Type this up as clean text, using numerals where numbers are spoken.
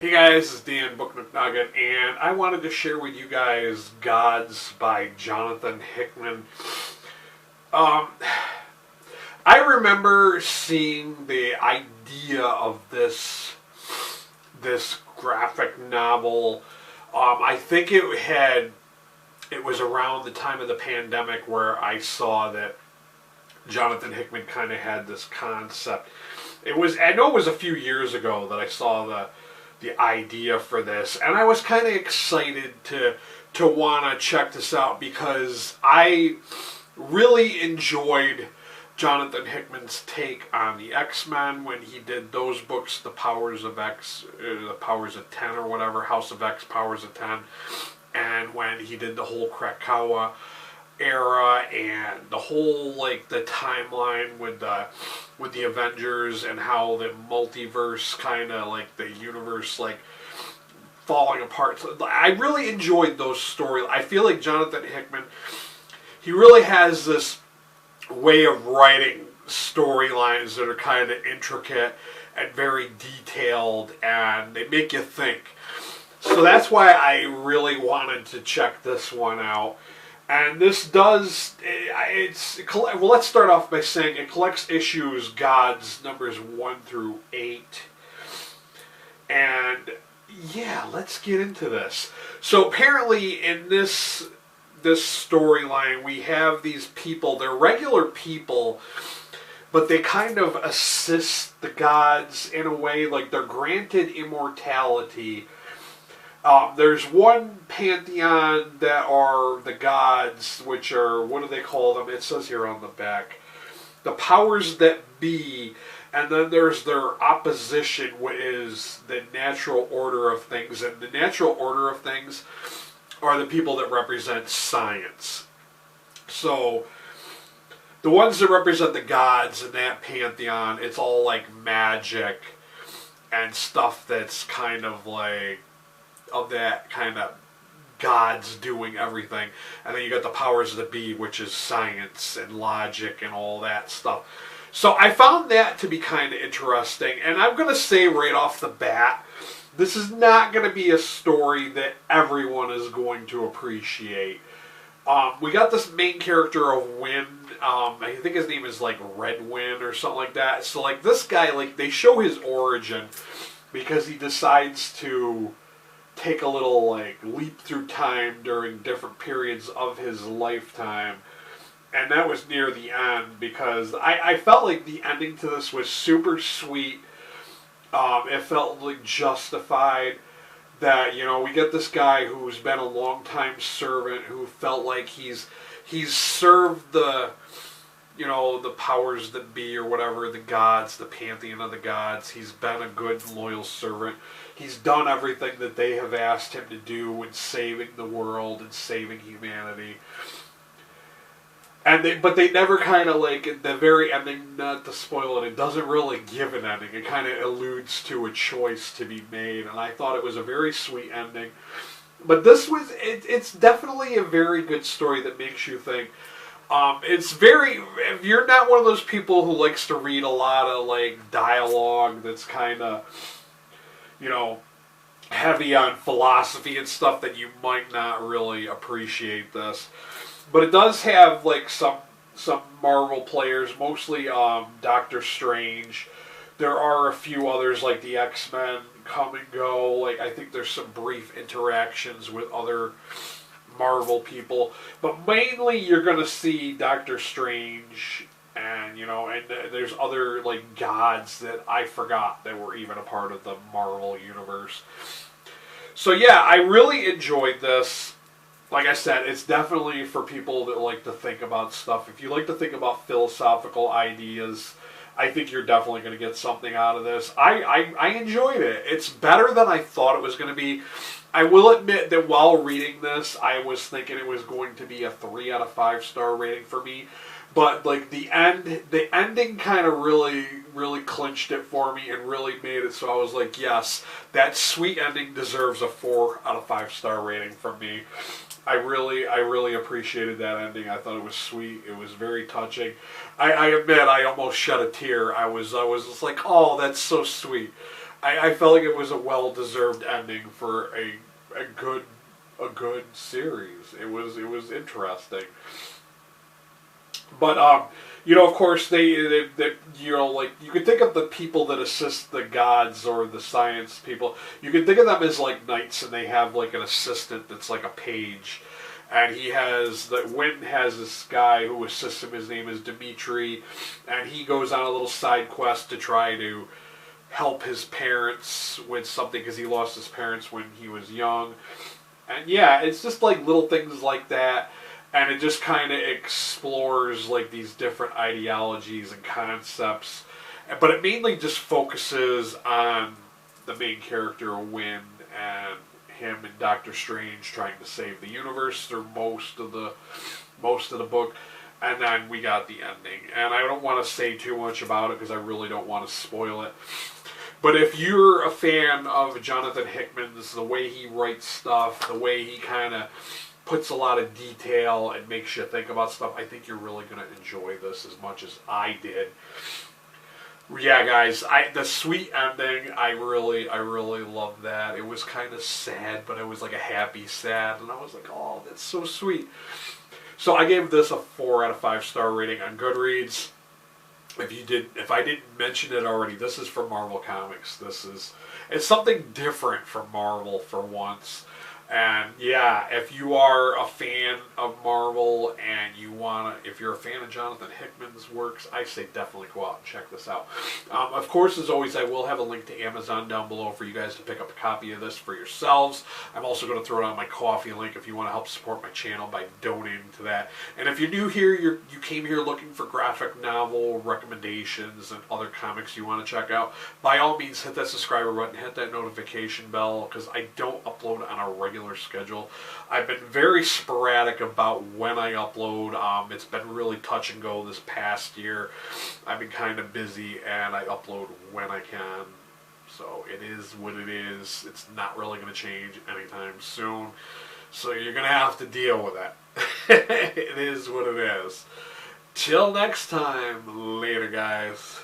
Hey guys, this is Dan Book McNugget, and I wanted to share with you guys G.O.D.S by Jonathan Hickman. Um, I remember seeing the idea of this graphic novel. I think it was around the time of the pandemic where I saw that Jonathan Hickman kind of had this concept. I know it was a few years ago that I saw the idea for this, and I was kind of excited to want to check this out because I really enjoyed Jonathan Hickman's take on the X-Men when he did those books, The Powers of X, The Powers of 10 or whatever, House of X, Powers of 10, and when he did the whole Krakoa era and the whole the timeline with the Avengers and how the multiverse kind of the universe falling apart. So I really enjoyed those stories. I feel like Jonathan Hickman, he really has this way of writing storylines that are kind of intricate and very detailed, and they make you think. So that's why I really wanted to check this one out. And this does, well, let's start off by saying it collects issues, G.O.D.S, numbers 1 through 8. And, yeah, let's get into this. So apparently in this storyline, we have these people, they're regular people, but they kind of assist the gods in a way, like they're granted immortality. There's one pantheon that are the gods, which are, what do they call them? It says here on the back. The powers that be, and then there's their opposition, which is the natural order of things. And the natural order of things are the people that represent science. So, the ones that represent the gods in that pantheon, it's all like magic and stuff that's kind of of that kind of gods doing everything. And then you got the powers that be, which is science and logic and all that stuff. So I found that to be kind of interesting. And I'm going to say right off the bat, this is not going to be a story that everyone is going to appreciate. We got this main character of Wind. I think his name is Red Wind or something like that. So this guy, they show his origin because he decides to take a little leap through time during different periods of his lifetime, and that was near the end because I felt like the ending to this was super sweet. It felt justified that we get this guy who's been a long time servant who felt like he's served the the powers that be or whatever, the gods, the pantheon of the gods. He's been a good and loyal servant. He's done everything that they have asked him to do in saving the world and saving humanity. But they never kind of at the very ending, not to spoil it doesn't really give an ending. It kind of alludes to a choice to be made, and I thought it was a very sweet ending. But it's definitely a very good story that makes you think. If you're not one of those people who likes to read a lot of dialogue that's kind of, heavy on philosophy and stuff, that you might not really appreciate this. But it does have some Marvel players, mostly Doctor Strange. There are a few others like the X-Men come and go. I think there's some brief interactions with other Marvel people, but mainly you're going to see Doctor Strange and there's other gods that I forgot that were even a part of the Marvel universe. So yeah, I really enjoyed this. Like I said, it's definitely for people that like to think about stuff. If you like to think about philosophical ideas, I think you're definitely going to get something out of this. I enjoyed it. It's better than I thought it was going to be. I will admit that while reading this, I was thinking it was going to be a 3 out of 5 star rating for me. But the ending kind of really clinched it for me and really made it so I was like, yes, that sweet ending deserves a 4 out of 5 star rating from me. I really appreciated that ending. I thought it was sweet. It was very touching. I admit I almost shed a tear. I was just like, oh, that's so sweet. I felt like it was a well-deserved ending for a good series. It was interesting. But of course they like you could think of the people that assist the gods or the science people. You could think of them as like knights, and they have like an assistant that's like a page. And Wynn has this guy who assists him. His name is Dimitri, and he goes on a little side quest to try to help his parents with something because he lost his parents when he was young. And yeah, it's just like little things like that, and it just kind of explores like these different ideologies and concepts, but it mainly just focuses on the main character Wynn and him and Doctor Strange trying to save the universe through most of the book. And then we got the ending, and I don't want to say too much about it because I really don't want to spoil it. But if you're a fan of Jonathan Hickman's, the way he writes stuff, the way he kind of puts a lot of detail and makes you think about stuff, I think you're really going to enjoy this as much as I did. Yeah, guys, the sweet ending, I really love that. It was kind of sad, but it was like a happy sad, and I was like, oh, that's so sweet. So I gave this a 4 out of 5 star rating on Goodreads. If I didn't mention it already, this is from Marvel Comics. It's something different from Marvel for once. And yeah, if you are a fan of Marvel and if you're a fan of Jonathan Hickman's works, I say definitely go out and check this out. Of course, as always, I will have a link to Amazon down below for you guys to pick up a copy of this for yourselves. I'm also going to throw it on my Ko-fi link if you want to help support my channel by donating to that. And if you're new here, you came here looking for graphic novel recommendations and other comics you want to check out, by all means, hit that subscriber button, hit that notification bell, because I don't upload on a regular schedule. I've been very sporadic about when I upload. It's been really touch and go this past year. I've been kind of busy, and I upload when I can. So it is what it is. It's not really going to change anytime soon. So you're going to have to deal with it. It is what it is. Till next time. Later, guys.